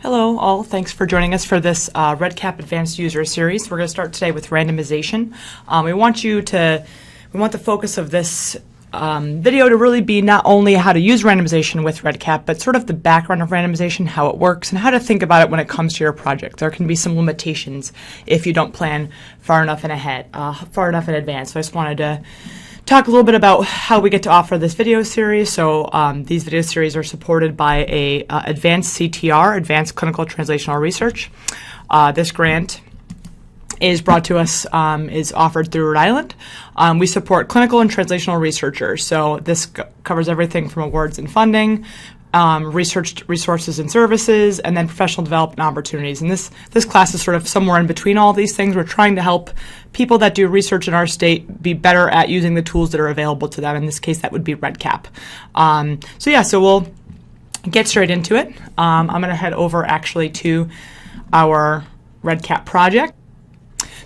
Hello all, thanks for joining us for this REDCap Advanced User Series. We're going to start today with randomization. We want the focus of this video to really be not only how to use randomization with REDCap, but sort of the background of randomization, how it works, and how to think about it when it comes to your project. There can be some limitations if you don't plan far enough in advance. So I just wanted to talk a little bit about how we get to offer this video series. So these video series are supported by a Advance-CTR, Advanced Clinical Translational Research. This grant is brought to us, is offered through Rhode Island. We support clinical and translational researchers. So this covers everything from awards and funding, research resources and services, and then professional development opportunities. And this class is sort of somewhere in between all these things. We're trying to help people that do research in our state be better at using the tools that are available to them. In this case, that would be REDCap. So we'll get straight into it. I'm going to head over actually to our REDCap project.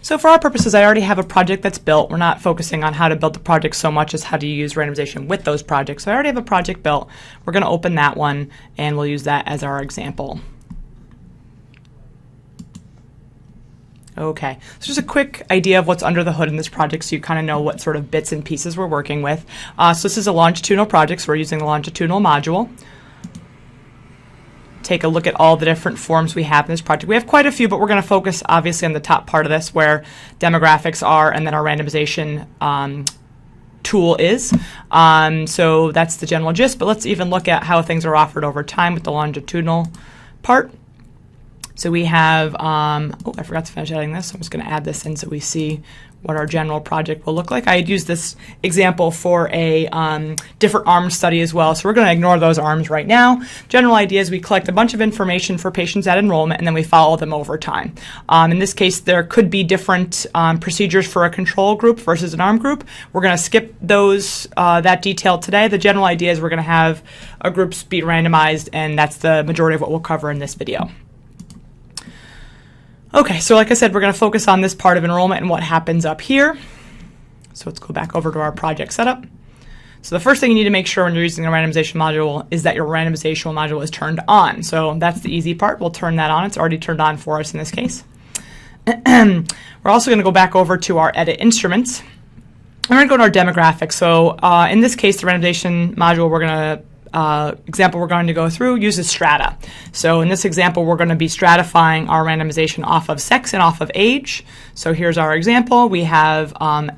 So for our purposes, I already have a project that's built. We're not focusing on how to build the project so much as how to use randomization with those projects. So I already have a project built. We're going to open that one, and we'll use that as our example. Okay, so just a quick idea of what's under the hood in this project so you kind of know what sort of bits and pieces we're working with. So this is a longitudinal project, so we're using the longitudinal module. Take a look at all the different forms we have in this project. We have quite a few, but we're going to focus obviously on the top part of this where demographics are and then our randomization tool is. So that's the general gist, but let's even look at how things are offered over time with the longitudinal part. So we have, I forgot to finish editing this, so I'm just going to add this in so we see what our general project will look like. I had used this example for a different arms study as well, so we're going to ignore those arms right now. General idea is we collect a bunch of information for patients at enrollment, and then we follow them over time. In this case, there could be different procedures for a control group versus an arm group. We're going to skip those that detail today. The general idea is we're going to have a groups be randomized, and that's the majority of what we'll cover in this video. Okay, so like I said, we're going to focus on this part of enrollment and what happens up here. So let's go back over to our project setup. So the first thing you need to make sure when you're using the randomization module is that your randomization module is turned on. So that's the easy part. We'll turn that on. It's already turned on for us in this case. We're also going to go back over to our edit instruments. We're going to go to our demographics. So in this case, the randomization module example we're going to go through uses strata. So in this example, we're going to be stratifying our randomization off of sex and off of age. So here's our example. We have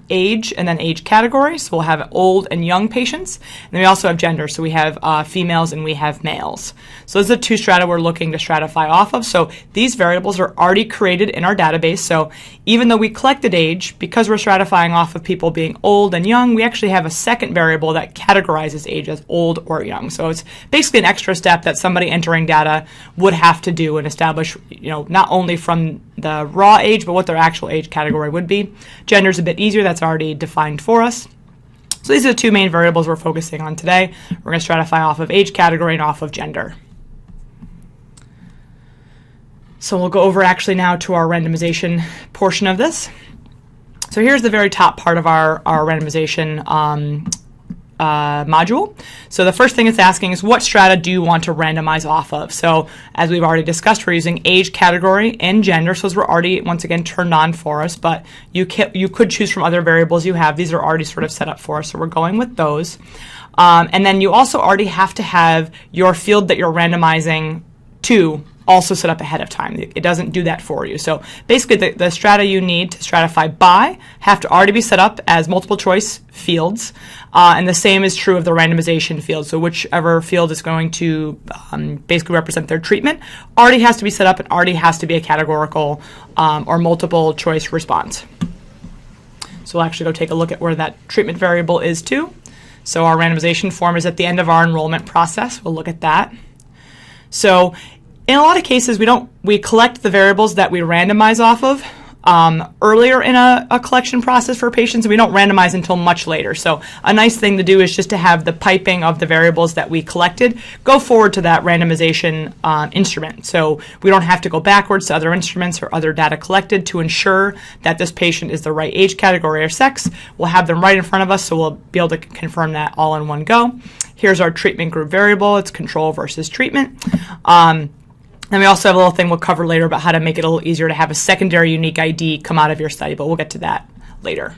age and then age category. So we'll have old and young patients. And then we also have gender. So we have females and we have males. So those are the two strata we're looking to stratify off of. So these variables are already created in our database. So even though we collected age, because we're stratifying off of people being old and young, we actually have a second variable that categorizes age as old or young. So it's basically an extra step that somebody entering data would have to do and establish, not only from the raw age, but what their actual age category would be. Gender is a bit easier. That's already defined for us. So these are the two main variables we're focusing on today. We're going to stratify off of age category and off of gender. So we'll go over actually now to our randomization portion of this. So here's the very top part of our randomization module. So the first thing it's asking is what strata do you want to randomize off of? So as we've already discussed, we're using age category and gender. So those were already, once again, turned on for us, but you could choose from other variables you have. These are already sort of set up for us, so we're going with those. And then you also already have to have your field that you're randomizing to also set up ahead of time. It doesn't do that for you. So basically the strata you need to stratify by have to already be set up as multiple choice fields. And the same is true of the randomization field. So whichever field is going to basically represent their treatment already has to be set up and already has to be a categorical or multiple choice response. So we'll actually go take a look at where that treatment variable is too. So our randomization form is at the end of our enrollment process. We'll look at that. So in a lot of cases, we collect the variables that we randomize off of earlier in a collection process for patients, and we don't randomize until much later. So a nice thing to do is just to have the piping of the variables that we collected go forward to that randomization instrument. So we don't have to go backwards to other instruments or other data collected to ensure that this patient is the right age category or sex. We'll have them right in front of us, so we'll be able to confirm that all in one go. Here's our treatment group variable. It's control versus treatment. And we also have a little thing we'll cover later about how to make it a little easier to have a secondary unique ID come out of your study, but we'll get to that later.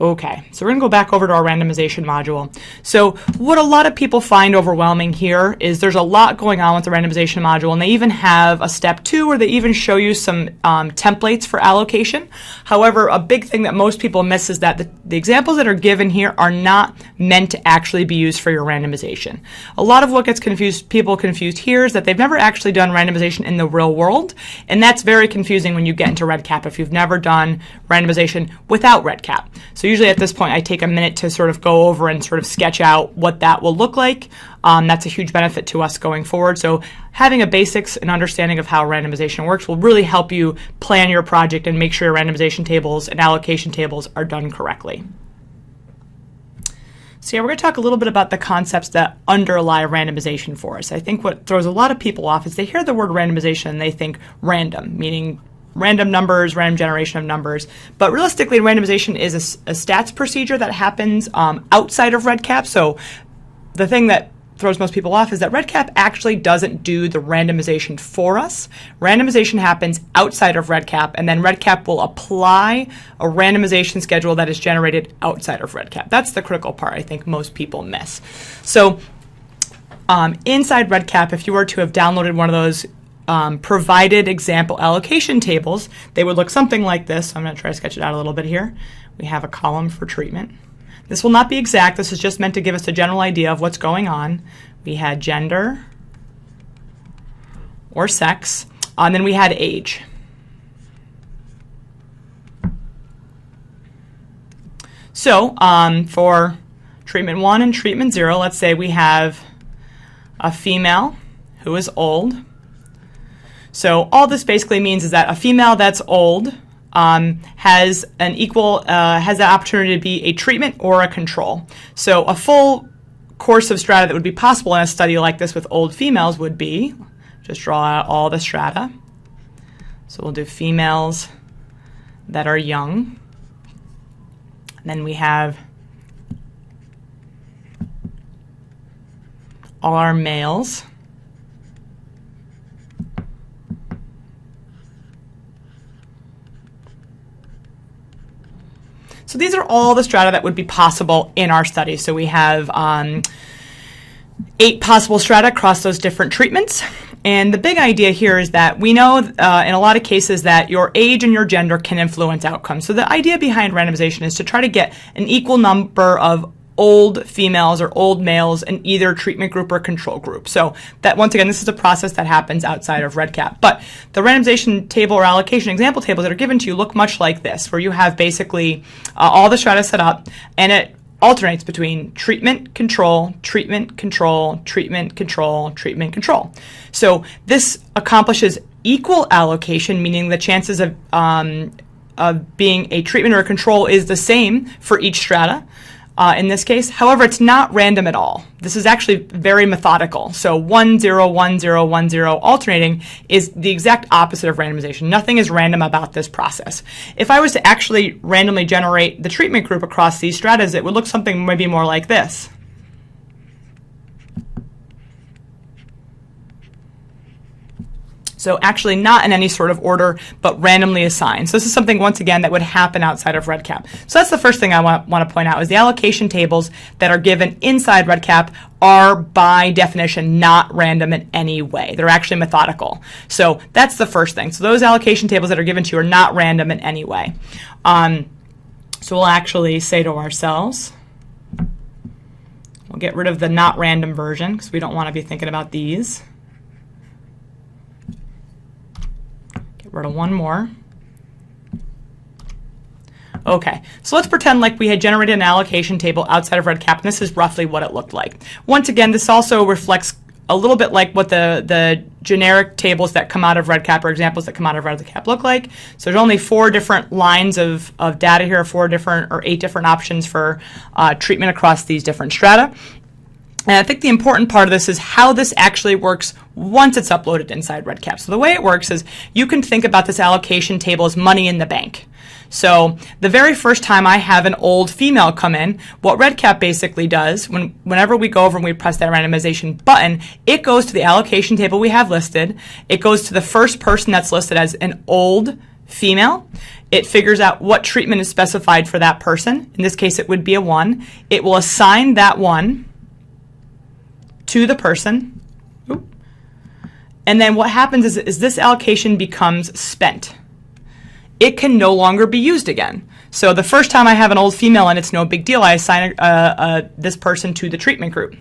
Okay, so we're going to go back over to our randomization module. So what a lot of people find overwhelming here is there's a lot going on with the randomization module, and they even have a step 2 where they even show you some templates for allocation. However, a big thing that most people miss is that the examples that are given here are not meant to actually be used for your randomization. A lot of what gets people confused here is that they've never actually done randomization in the real world, and that's very confusing when you get into REDCap if you've never done randomization without REDCap. So usually at this point I take a minute to sort of go over and sort of sketch out what that will look like. That's a huge benefit to us going forward. So having a basics and understanding of how randomization works will really help you plan your project and make sure your randomization tables and allocation tables are done correctly. So yeah, we're going to talk a little bit about the concepts that underlie randomization for us. I think what throws a lot of people off is they hear the word randomization and they think random, meaning random numbers, random generation of numbers. But realistically, randomization is a stats procedure that happens outside of REDCap. So the thing that throws most people off is that REDCap actually doesn't do the randomization for us. Randomization happens outside of REDCap, and then REDCap will apply a randomization schedule that is generated outside of REDCap. That's the critical part I think most people miss. So inside REDCap, if you were to have downloaded one of those provided example allocation tables, they would look something like this. So I'm going to try to sketch it out a little bit here. We have a column for treatment. This will not be exact. This is just meant to give us a general idea of what's going on. We had gender or sex, and then we had age. So for treatment 1 and treatment 0, let's say we have a female who is old. So all this basically means is that a female that's old has the opportunity to be a treatment or a control. So a full course of strata that would be possible in a study like this with old females would be, just draw out all the strata. So we'll do females that are young. And then we have all our males. So these are all the strata that would be possible in our study. So we have 8 possible strata across those different treatments. And the big idea here is that we know in a lot of cases that your age and your gender can influence outcomes. So the idea behind randomization is to try to get an equal number of old females or old males in either treatment group or control group. So that, once again, this is a process that happens outside of REDCap. But the randomization table or allocation example tables that are given to you look much like this, where you have basically all the strata set up, and it alternates between treatment, control, treatment, control, treatment, control, treatment, control. So this accomplishes equal allocation, meaning the chances of being a treatment or a control is the same for each strata. In this case, however, it's not random at all. This is actually very methodical. So 1, 0, 1, 0, 1, 0 alternating is the exact opposite of randomization. Nothing is random about this process. If I was to actually randomly generate the treatment group across these stratas, it would look something maybe more like this. So actually not in any sort of order, but randomly assigned. So this is something, once again, that would happen outside of REDCap. So that's the first thing I want to point out, is the allocation tables that are given inside REDCap are, by definition, not random in any way. They're actually methodical. So that's the first thing. So those allocation tables that are given to you are not random in any way. So we'll actually say to ourselves, we'll get rid of the not random version because we don't want to be thinking about these. Rid of one more. Okay, so let's pretend like we had generated an allocation table outside of REDCap, and this is roughly what it looked like. Once again, this also reflects a little bit like what the generic tables that come out of REDCap or examples that come out of REDCap look like. So there's only 4 different lines of data here, 8 different options for treatment across these different strata. And I think the important part of this is how this actually works once it's uploaded inside REDCap. So the way it works is you can think about this allocation table as money in the bank. So the very first time I have an old female come in, what REDCap basically does, whenever we go over and we press that randomization button, it goes to the allocation table we have listed. It goes to the first person that's listed as an old female. It figures out what treatment is specified for that person. In this case, it would be a 1. It will assign that 1 to the person. Oop. And then what happens is this allocation becomes spent. It can no longer be used again. So the first time I have an old female and it's no big deal, I assign this person to the treatment group.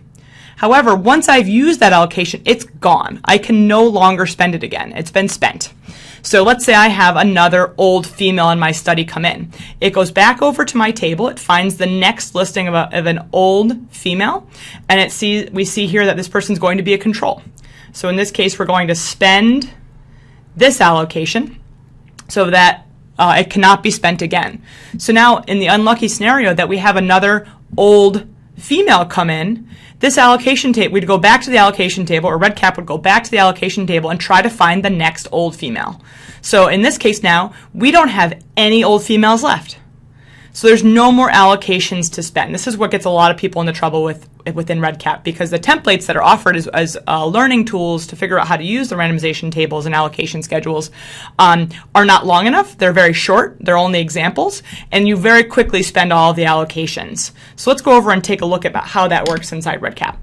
However, once I've used that allocation, it's gone. I can no longer spend it again. It's been spent. So let's say I have another old female in my study come in. It goes back over to my table. It finds the next listing of an old female, and we see here that this person's going to be a control. So in this case, we're going to spend this allocation so that it cannot be spent again. So now in the unlucky scenario that we have another old female come in, this allocation table, we'd go back to the allocation table, or REDCap would go back to the allocation table and try to find the next old female. So in this case now, we don't have any old females left. So there's no more allocations to spend. This is what gets a lot of people into trouble within REDCap, because the templates that are offered as learning tools to figure out how to use the randomization tables and allocation schedules are not long enough. They're very short. They're only examples, and you very quickly spend all of the allocations. So let's go over and take a look at how that works inside REDCap.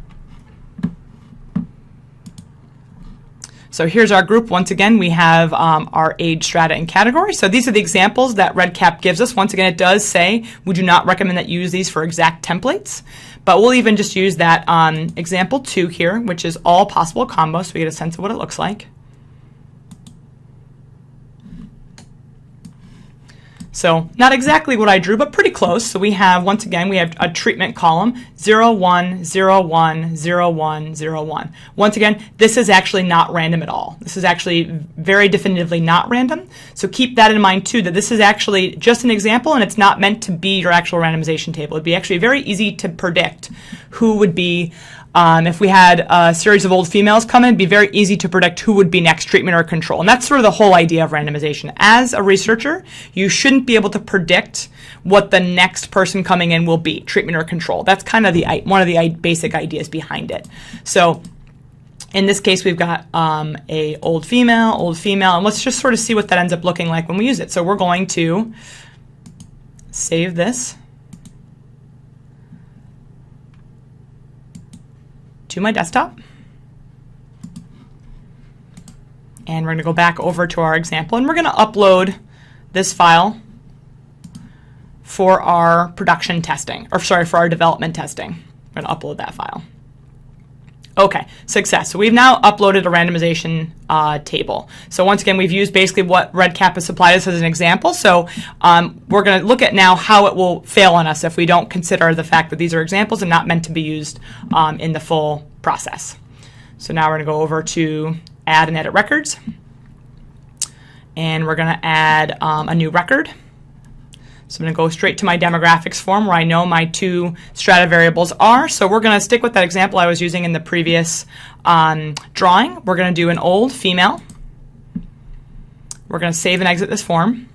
So here's our group. Once again, we have our age, strata, and category. So these are the examples that REDCap gives us. Once again, it does say we do not recommend that you use these for exact templates, but we'll even just use that example 2 here, which is all possible combos, so we get a sense of what it looks like. So not exactly what I drew, but pretty close. So we have, once again, we have a treatment column, 0, 1, 0, 1, 0, 1, 0, 1. Once again, this is actually not random at all. This is actually very definitively not random. So keep that in mind too, that this is actually just an example and it's not meant to be your actual randomization table. It'd be actually very easy to predict who would be, if we had a series of old females come in, it'd be very easy to predict who would be next, treatment or control. And that's sort of the whole idea of randomization. As a researcher, you shouldn't be able to predict what the next person coming in will be, treatment or control. That's kind of one of the basic ideas behind it. So in this case, we've got a old female, and let's just sort of see what that ends up looking like when we use it. So we're going to save this to my desktop. And we're going to go back over to our example, and we're going to upload this file for our production testing, or sorry, for our development testing. We're going to upload that file. Okay, success. So we've now uploaded a randomization table. So once again, we've used basically what REDCap has supplied us as an example. So we're going to look at now how it will fail on us if we don't consider the fact that these are examples and not meant to be used in the full process. So now we're going to go over to add and edit records. And we're going to add a new record. So I'm going to go straight to my demographics form where I know my 2 strata variables are. So we're going to stick with that example I was using in the previous drawing. We're going to do an old female. We're going to save and exit this form.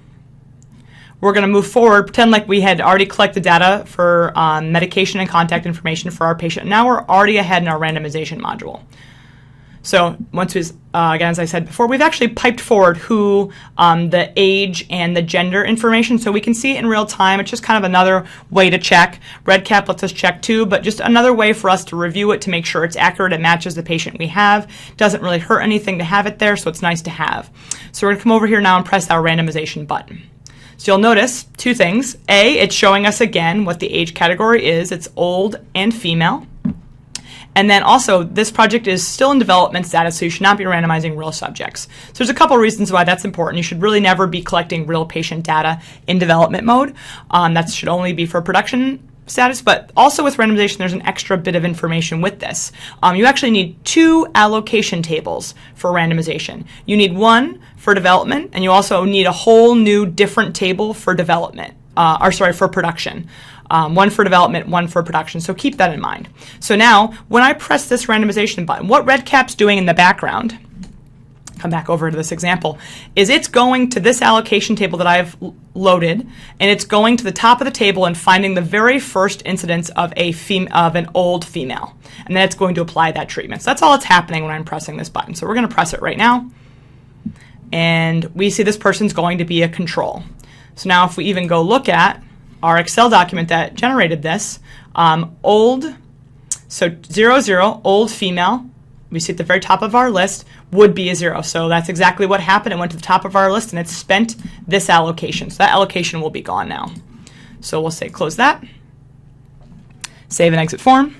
We're going to move forward, pretend like we had already collected data for medication and contact information for our patient. Now we're already ahead in our randomization module. So once we, again, as I said before, we've actually piped forward who, the age and the gender information, so we can see it in real time. It's just kind of another way to check. REDCap lets us check too, but just another way for us to review it to make sure it's accurate, it matches the patient we have. Doesn't really hurt anything to have it there, so it's nice to have. So we're going to come over here now and press our randomization button. So you'll notice 2 things. A, it's showing us again what the age category is. It's old and female. And then also, this project is still in development status, so you should not be randomizing real subjects. So there's a couple reasons why that's important. You should really never be collecting real patient data in development mode. That should only be for production status, but also with randomization, there's an extra bit of information with this. You actually need 2 allocation tables for randomization. You need 1 for development, and you also need a whole new different table for development, for production. 1 for development, 1 for production. So keep that in mind. So now, when I press this randomization button, what REDCap's doing in the background, come back over to this example, is it's going to this allocation table that I've loaded, and it's going to the top of the table and finding the very first incidence of an old female, and then it's going to apply that treatment. So that's all that's happening when I'm pressing this button. So we're going to press it right now, and we see this person's going to be a control. So now if we even go look at our Excel document that generated this, so 0, 0, old female, we see at the very top of our list, would be a 0. So that's exactly what happened. It went to the top of our list and it spent this allocation. So that allocation will be gone now. So we'll say close that, save and exit form.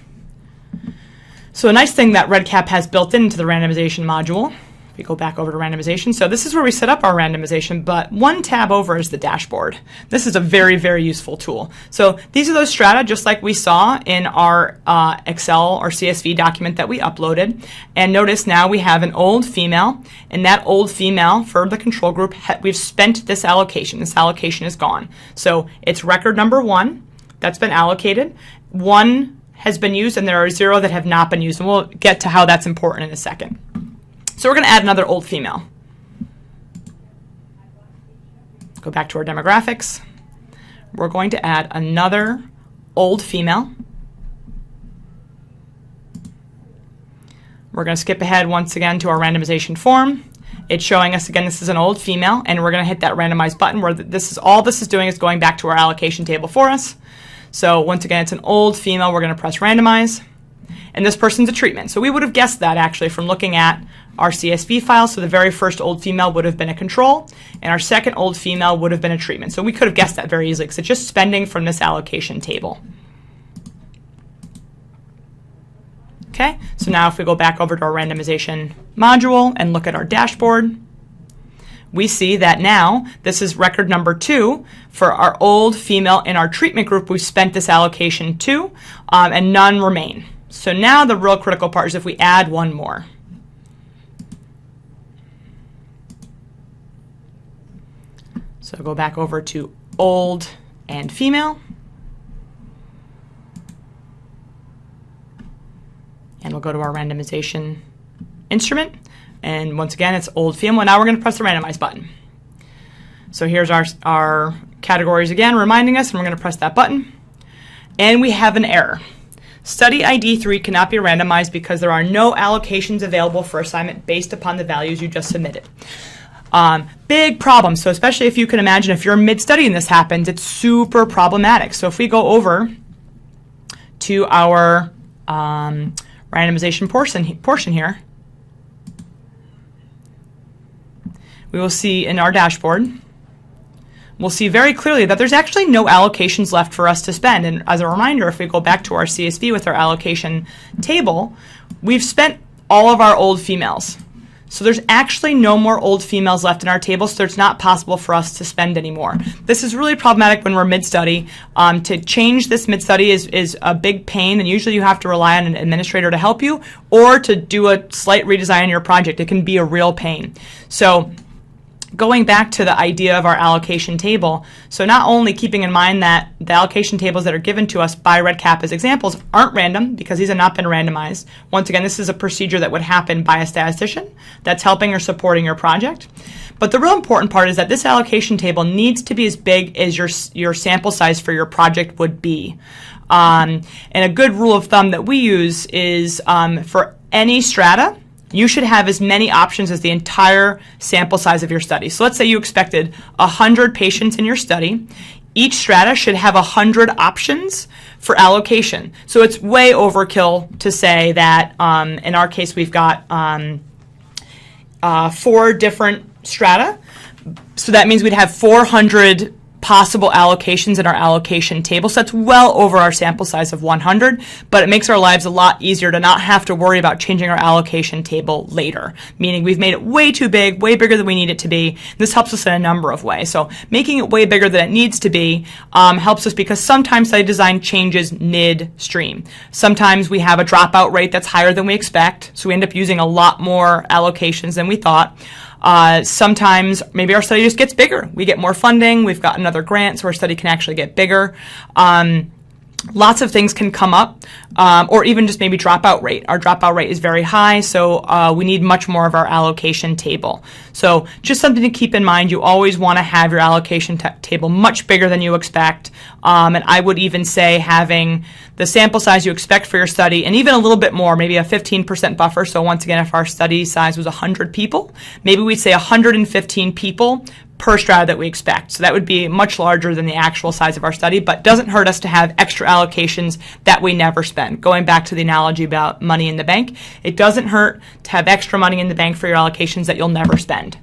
So a nice thing that REDCap has built into the randomization module, we go back over to randomization. So this is where we set up our randomization, but one tab over is the dashboard. This is a very, very useful tool. So these are those strata, just like we saw in our Excel or CSV document that we uploaded. And notice now we have an old female, and that old female for the control group, we've spent this allocation. This allocation is gone. So it's record number 1 that's been allocated. 1 has been used, and there are 0 that have not been used. And we'll get to how that's important in a second. So we're going to add another old female. Go back to our demographics. We're going to add another old female. We're going to skip ahead once again to our randomization form. It's showing us again this is an old female, and we're going to hit that randomize button where all this is doing is going back to our allocation table for us. So once again, it's an old female. We're going to press randomize. And this person's a treatment. So we would have guessed that actually from looking at our CSV file. So the very first old female would have been a control, and our second old female would have been a treatment. So we could have guessed that very easily because it's just spending from this allocation table. Okay, so now if we go back over to our randomization module and look at our dashboard, we see that now this is record number 2 for our old female in our treatment group. We've spent this allocation to, and none remain. So now the real critical part is if we add one more. So go back over to old and female. And we'll go to our randomization instrument. And once again, it's old female. Now we're going to press the randomize button. So here's our categories again, reminding us, and we're going to press that button. And we have an error. Study ID 3 cannot be randomized because there are no allocations available for assignment based upon the values you just submitted. Big problem. So especially if you can imagine if you're mid-study and this happens, it's super problematic. So if we go over to our randomization portion here, we will see in our dashboard, we'll see very clearly that there's actually no allocations left for us to spend. And as a reminder, if we go back to our CSV with our allocation table, we've spent all of our old females. So there's actually no more old females left in our table, so it's not possible for us to spend anymore. This is really problematic when we're mid-study. To change this mid-study is a big pain, and usually you have to rely on an administrator to help you or to do a slight redesign in your project. It can be a real pain. So going back to the idea of our allocation table, so not only keeping in mind that the allocation tables that are given to us by REDCap as examples aren't random because these have not been randomized. Once again, this is a procedure that would happen by a statistician that's helping or supporting your project. But the real important part is that this allocation table needs to be as big as your sample size for your project would be. And a good rule of thumb that we use is for any strata, you should have as many options as the entire sample size of your study. So let's say you expected 100 patients in your study. Each strata should have 100 options for allocation. So it's way overkill to say that in our case we've got 4 different strata. So that means we'd have 400 possible allocations in our allocation table. So that's well over our sample size of 100, but it makes our lives a lot easier to not have to worry about changing our allocation table later, meaning we've made it way too big, way bigger than we need it to be. This helps us in a number of ways. So making it way bigger than it needs to be helps us because sometimes study design changes midstream. Sometimes we have a dropout rate that's higher than we expect, so we end up using a lot more allocations than we thought. Sometimes maybe our study just gets bigger. We get more funding. We've got another grant, so our study can actually get bigger. lots of things can come up, or even just maybe dropout rate. Our dropout rate is very high, so we need much more of our allocation table. So just something to keep in mind, you always want to have your allocation table much bigger than you expect, and I would even say having the sample size you expect for your study, and even a little bit more, maybe a 15% buffer. So once again, if our study size was 100 people, maybe we'd say 115 people per strata that we expect. So that would be much larger than the actual size of our study, but doesn't hurt us to have extra allocations that we never spend. Going back to the analogy about money in the bank, it doesn't hurt to have extra money in the bank for your allocations that you'll never spend.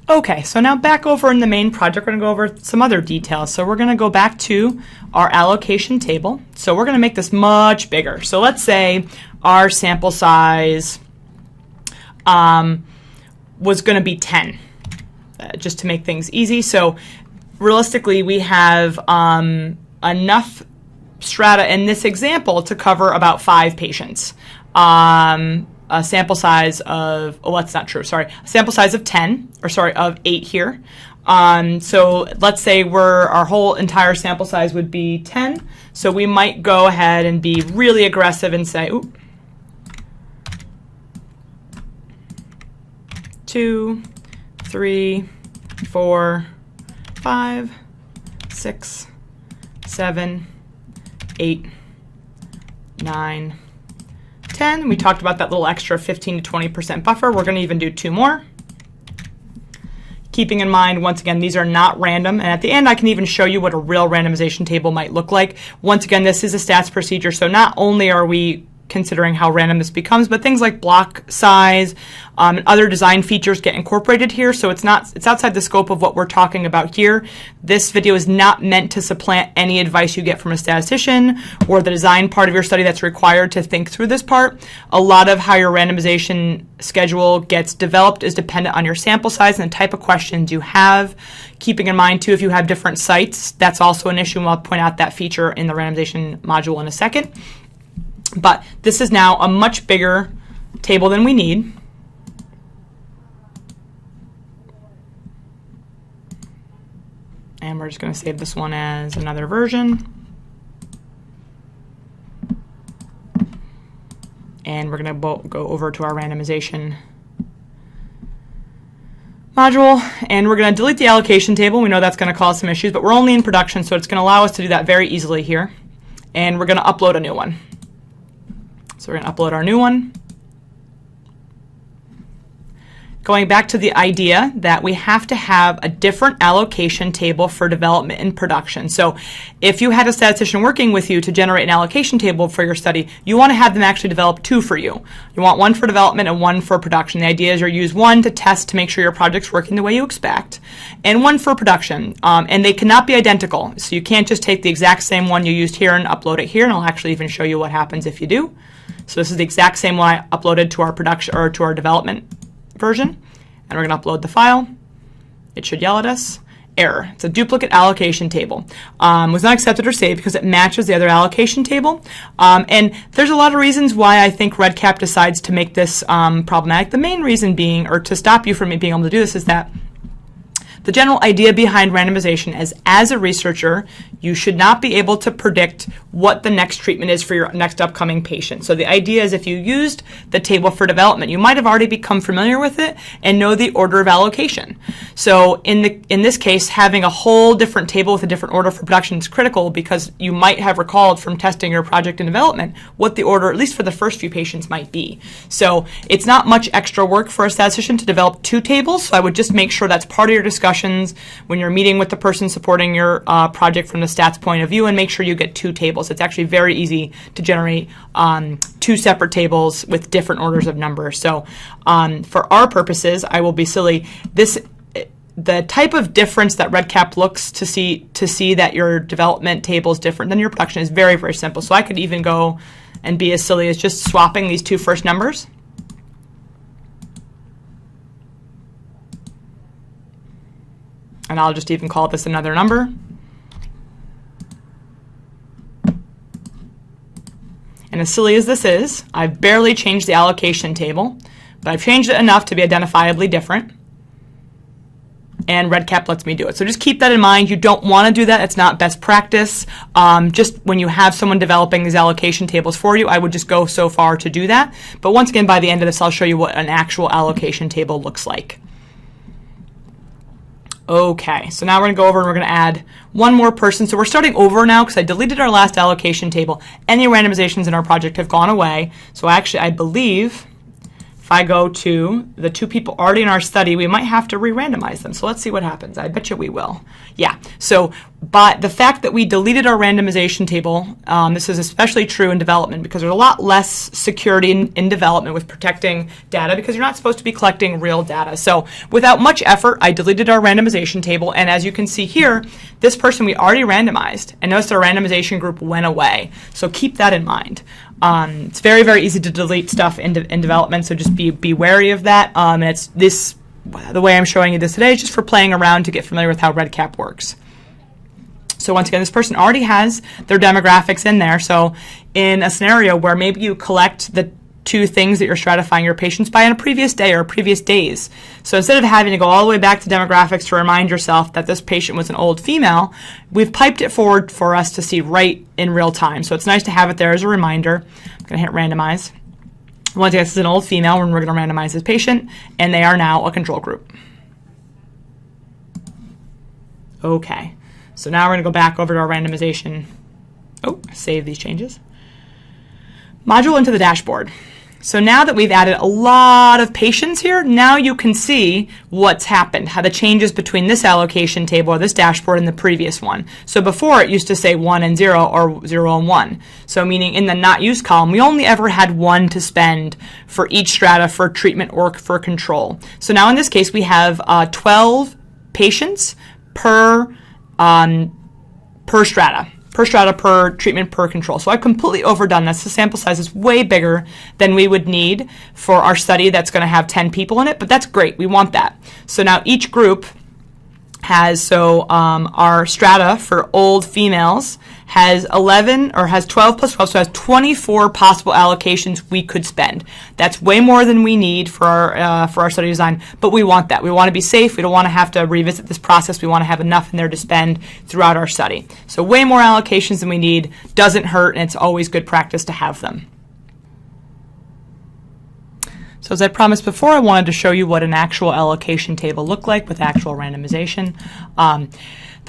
Okay, so now back over in the main project, we're going to go over some other details. So we're going to go back to our allocation table. So we're going to make this much bigger. So let's say our sample size was going to be 10. Just to make things easy. So realistically, we have enough strata in this example to cover about 5 patients. A sample size of, oh, that's not true, sorry. A sample size of 10, or sorry, of 8 here. So let's say our whole entire sample size would be 10. So we might go ahead and be really aggressive and say, ooh, 2, 3, 4, 5, 6, 7, 8, 9, 10. We talked about that little extra 15 to 20% buffer. We're going to even do 2 more. Keeping in mind, once again, these are not random. And at the end, I can even show you what a real randomization table might look like. Once again, this is a stats procedure. So not only are we considering how random this becomes, but things like block size and other design features get incorporated here. So it's outside the scope of what we're talking about here. This video is not meant to supplant any advice you get from a statistician or the design part of your study that's required to think through this part. A lot of how your randomization schedule gets developed is dependent on your sample size and the type of questions you have. Keeping in mind too, if you have different sites, that's also an issue, and I'll point out that feature in the randomization module in a second. But this is now a much bigger table than we need. And we're just going to save this one as another version. And we're going to go over to our randomization module, and we're going to delete the allocation table. We know that's going to cause some issues, but we're only in production, so it's going to allow us to do that very easily here. And we're going to upload a new one. So we're going to upload our new one. Going back to the idea that we have to have a different allocation table for development and production. So if you had a statistician working with you to generate an allocation table for your study, you want to have them actually develop 2 for you. You want 1 for development and 1 for production. The idea is you use 1 to test to make sure your project's working the way you expect, and 1 for production. And they cannot be identical. So you can't just take the exact same one you used here and upload it here, and I'll actually even show you what happens if you do. So this is the exact same one I uploaded to our production or to our development version, and we're going to upload the file. It should yell at us. Error. It's a duplicate allocation table. Was not accepted or saved because it matches the other allocation table. And there's a lot of reasons why I think REDCap decides to make this problematic. The main reason being, or to stop you from being able to do this, is that the general idea behind randomization is, as a researcher, you should not be able to predict what the next treatment is for your next upcoming patient. So the idea is, if you used the table for development, you might have already become familiar with it and know the order of allocation. So in this case, having a whole different table with a different order for production is critical, because you might have recalled from testing your project in development what the order, at least for the first few patients, might be. So it's not much extra work for a statistician to develop 2 tables, so I would just make sure that's part of your discussion when you're meeting with the person supporting your project from the stats point of view, and make sure you get 2 tables. It's actually very easy to generate 2 separate tables with different orders of numbers. So for our purposes, I will be silly. The type of difference that REDCap looks to see that your development table is different than your production is very, very simple. So I could even go and be as silly as just swapping these 2 first numbers. And I'll just even call this another number. And as silly as this is, I've barely changed the allocation table, but I've changed it enough to be identifiably different. and REDCap lets me do it. So just keep that in mind. You don't want to do that. It's not best practice. Just when you have someone developing these allocation tables for you, I would just go so far to do that. But once again, by the end of this, I'll show you what an actual allocation table looks like. Okay, so now we're going to go over and we're going to add one more person. So we're starting over now because I deleted our last allocation table. Any randomizations in our project have gone away. So actually, I believe if I go to the 2 people already in our study, we might have to re-randomize them. So let's see what happens. I bet you we will. Yeah, so but the fact that we deleted our randomization table, this is especially true in development because there's a lot less security in development with protecting data because you're not supposed to be collecting real data. So without much effort, I deleted our randomization table. And as you can see here, this person we already randomized. And notice our randomization group went away. So keep that in mind. It's very, very easy to delete stuff in development, so just be wary of that. And it's this, the way I'm showing you this today is just for playing around to get familiar with how REDCap works. So once again, this person already has their demographics in there. So in a scenario where maybe you collect the 2 things that you're stratifying your patients by in a previous day or previous days. So instead of having to go all the way back to demographics to remind yourself that this patient was an old female, we've piped it forward for us to see right in real time. So it's nice to have it there as a reminder. I'm going to hit randomize. Once again, this is an old female, and we're going to randomize this patient, and they are now a control group. Okay, so now we're going to go back over to our randomization. Oh, save these changes. Module into the dashboard. So now that we've added a lot of patients here, now you can see what's happened, how the changes between this allocation table or this dashboard and the previous one. So before it used to say 1 and 0 or 0 and 1. So meaning in the not used column, we only ever had 1 to spend for each strata for treatment or for control. So now in this case, we have 12 patients per strata. Per strata, per treatment, per control. So I've completely overdone this. The sample size is way bigger than we would need for our study that's going to have 10 people in it, but that's great. We want that. So now each group has, our strata for old females has 11 or has 12 plus 12, so has 24 possible allocations we could spend. That's way more than we need for our study design, but we want that. We want to be safe. We don't want to have to revisit this process. We want to have enough in there to spend throughout our study. So way more allocations than we need doesn't hurt, and it's always good practice to have them. So as I promised before, I wanted to show you what an actual allocation table looked like with actual randomization.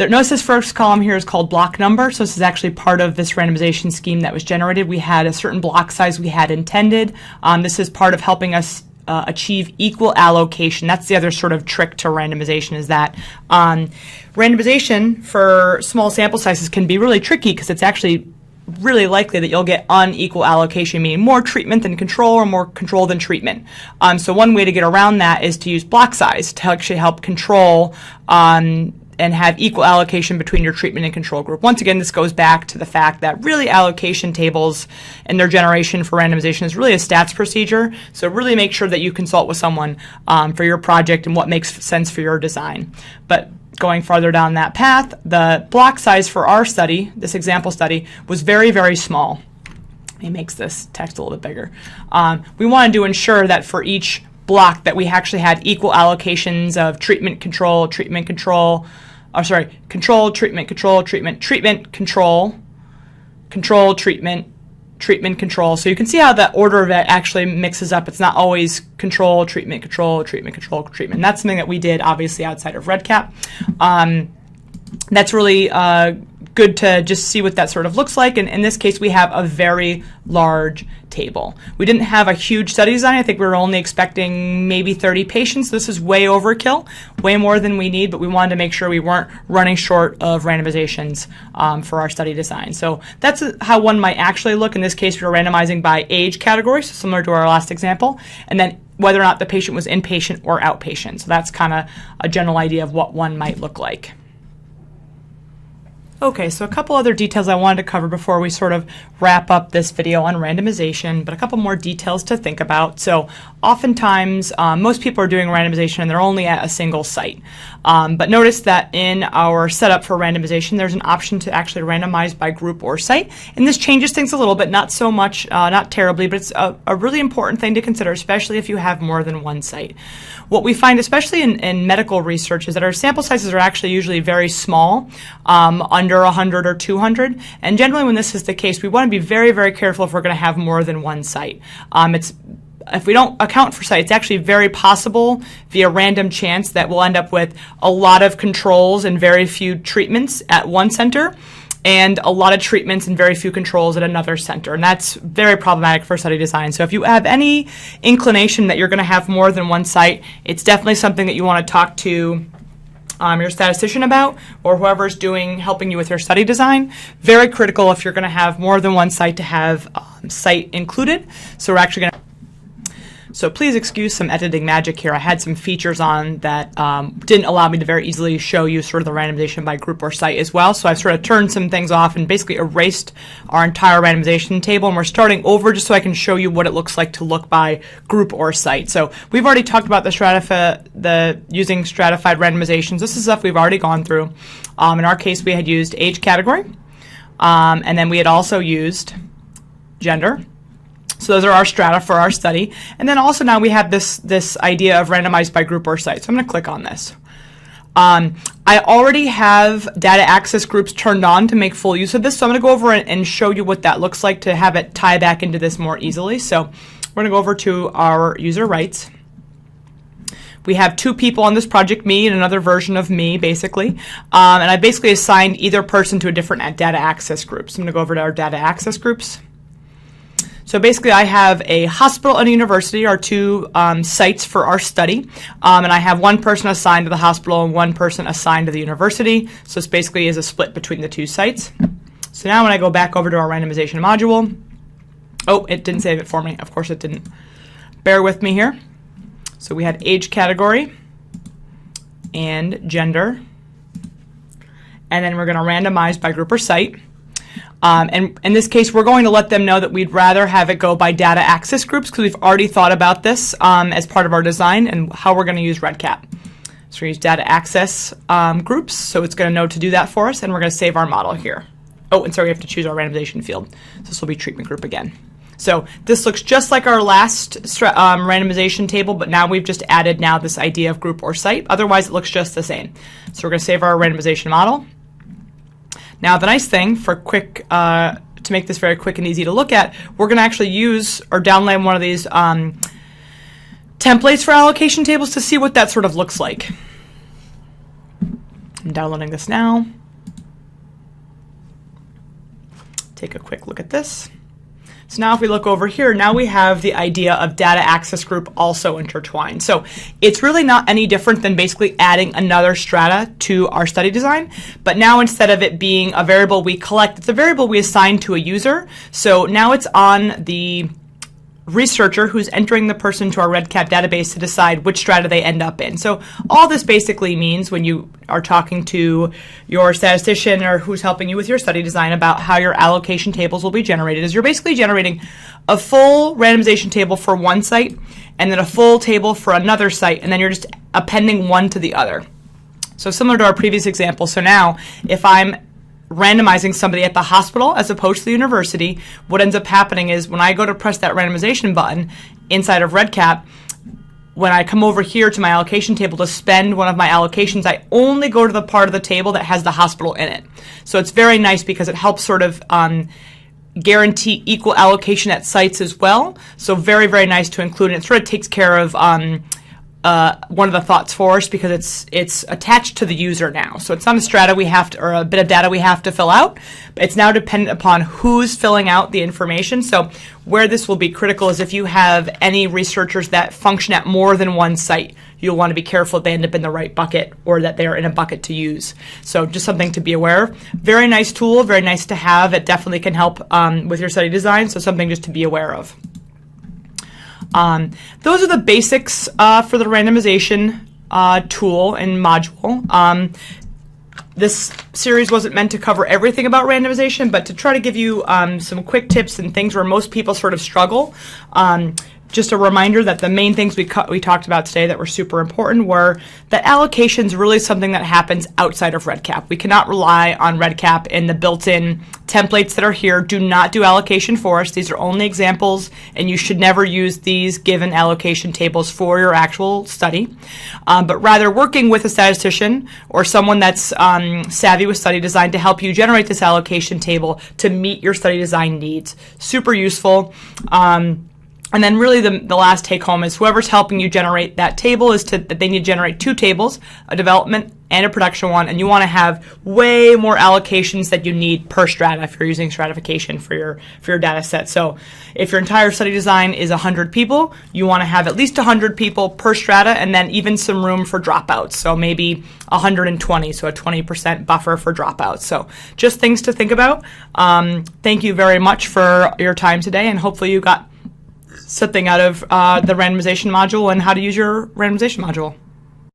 Notice this first column here is called block number. So this is actually part of this randomization scheme that was generated. We had a certain block size we had intended. This is part of helping us achieve equal allocation. That's the other sort of trick to randomization, is that randomization for small sample sizes can be really tricky because it's actually really likely that you'll get unequal allocation, meaning more treatment than control or more control than treatment. So one way to get around that is to use block size to actually help control and have equal allocation between your treatment and control group. Once again, this goes back to the fact that really allocation tables and their generation for randomization is really a stats procedure. So really make sure that you consult with someone for your project and what makes sense for your design. But going farther down that path, the block size for our study, this example study, was very, very small. It makes this text a little bit bigger. We wanted to ensure that for each block that we actually had equal allocations of treatment, control, treatment, control, control, treatment, control, treatment, treatment, control, control, treatment, treatment, control. So you can see how the order of it actually mixes up. It's not always control, treatment, control, treatment, control, treatment. That's something that we did obviously outside of REDCap. That's really good to just see what that sort of looks like. And in this case, we have a very large table. We didn't have a huge study design. I think we were only expecting maybe 30 patients. This is way overkill, way more than we need, but we wanted to make sure we weren't running short of randomizations for our study design. So that's how one might actually look. In this case, we were randomizing by age category, so similar to our last example, and then whether or not the patient was inpatient or outpatient. So that's kind of a general idea of what one might look like. Okay, so a couple other details I wanted to cover before we sort of wrap up this video on randomization, but a couple more details to think about. So oftentimes, most people are doing randomization and they're only at a single site. But notice that in our setup for randomization, there's an option to actually randomize by group or site. And this changes things a little bit, not so much, not terribly, but it's a really important thing to consider, especially if you have more than one site. What we find, especially in medical research, is that our sample sizes are actually usually very small, under 100 or 200. And generally when this is the case, we want to be very, very careful if we're going to have more than one site. If we don't account for sites, it's actually very possible via random chance that we'll end up with a lot of controls and very few treatments at one center, and a lot of treatments and very few controls at another center. And that's very problematic for study design. So if you have any inclination that you're going to have more than one site, it's definitely something that you want to talk to your statistician about, or whoever's helping you with your study design. Very critical if you're going to have more than one site to have site included. So we're actually going to So please excuse some editing magic here. I had some features on that didn't allow me to very easily show you sort of the randomization by group or site as well. So I've sort of turned some things off and basically erased our entire randomization table, and we're starting over just so I can show you what it looks like to look by group or site. So we've already talked about using stratified randomizations. This is stuff we've already gone through. In our case, we had used age category, and then we had also used gender. So those are our strata for our study. And then also now we have this idea of randomized by group or site. So I'm going to click on this. I already have data access groups turned on to make full use of this. So I'm going to go over and show you what that looks like to have it tie back into this more easily. So we're going to go over to our user rights. We have two people on this project, me and another version of me, basically. And I basically assigned either person to a different data access group. So I'm going to go over to our data access groups. So basically I have a hospital and a university are two sites for our study, and I have one person assigned to the hospital and one person assigned to the university. So this basically is a split between the two sites. So now when I go back over to our randomization module, oh, it didn't save it for me. Of course it didn't. Bear with me here. So we had age category and gender, and then we're going to randomize by group or site. And in this case, we're going to let them know that we'd rather have it go by data access groups because we've already thought about this as part of our design and how we're going to use REDCap. So we use data access groups, so it's going to know to do that for us, and we're going to save our model here. Oh, and sorry, we have to choose our randomization field. So this will be treatment group again. So this looks just like our last randomization table, but now we've just added this idea of group or site. Otherwise, it looks just the same. So we're going to save our randomization model. Now, the nice thing for to make this very quick and easy to look at, we're going to actually use or download one of these templates for allocation tables to see what that sort of looks like. I'm downloading this now. Take a quick look at this. So now if we look over here, now we have the idea of data access group also intertwined. So it's really not any different than basically adding another strata to our study design. But now instead of it being a variable we collect, it's a variable we assign to a user. So now it's on the researcher who's entering the person to our REDCap database to decide which strata they end up in. So all this basically means when you are talking to your statistician or who's helping you with your study design about how your allocation tables will be generated is you're basically generating a full randomization table for one site and then a full table for another site, and then you're just appending one to the other. So similar to our previous example, so now if I'm randomizing somebody at the hospital as opposed to the university, what ends up happening is when I go to press that randomization button inside of REDCap, when I come over here to my allocation table to spend one of my allocations, I only go to the part of the table that has the hospital in it. So it's very nice because it helps sort of guarantee equal allocation at sites as well. So very, very nice to include, and it sort of takes care of one of the thoughts for us because it's attached to the user now. So it's not a strata we have to, or a bit of data we have to fill out. It's now dependent upon who's filling out the information. So where this will be critical is if you have any researchers that function at more than one site, you'll want to be careful that they end up in the right bucket or that they are in a bucket to use. So just something to be aware of. Very nice tool, very nice to have. It definitely can help with your study design. So something just to be aware of. Those are the basics for the randomization tool and module. This series wasn't meant to cover everything about randomization, but to try to give you some quick tips and things where most people sort of struggle. Just a reminder that the main things we talked about today that were super important were that allocation is really something that happens outside of REDCap. We cannot rely on REDCap and the built-in templates that are here. Do not do allocation for us. These are only examples, and you should never use these given allocation tables for your actual study. But rather working with a statistician or someone that's savvy with study design to help you generate this allocation table to meet your study design needs. Super useful. And then really the last take home is whoever's helping you generate that table that they need to generate 2 tables, a development and a production one, and you want to have way more allocations that you need per strata if you're using stratification for your data set. So if your entire study design is 100 people, you want to have at least 100 people per strata, and then even some room for dropouts. So maybe 120, so a 20% buffer for dropouts. So just things to think about. Thank you very much for your time today, and hopefully you got something out of the randomization module and how to use your randomization module.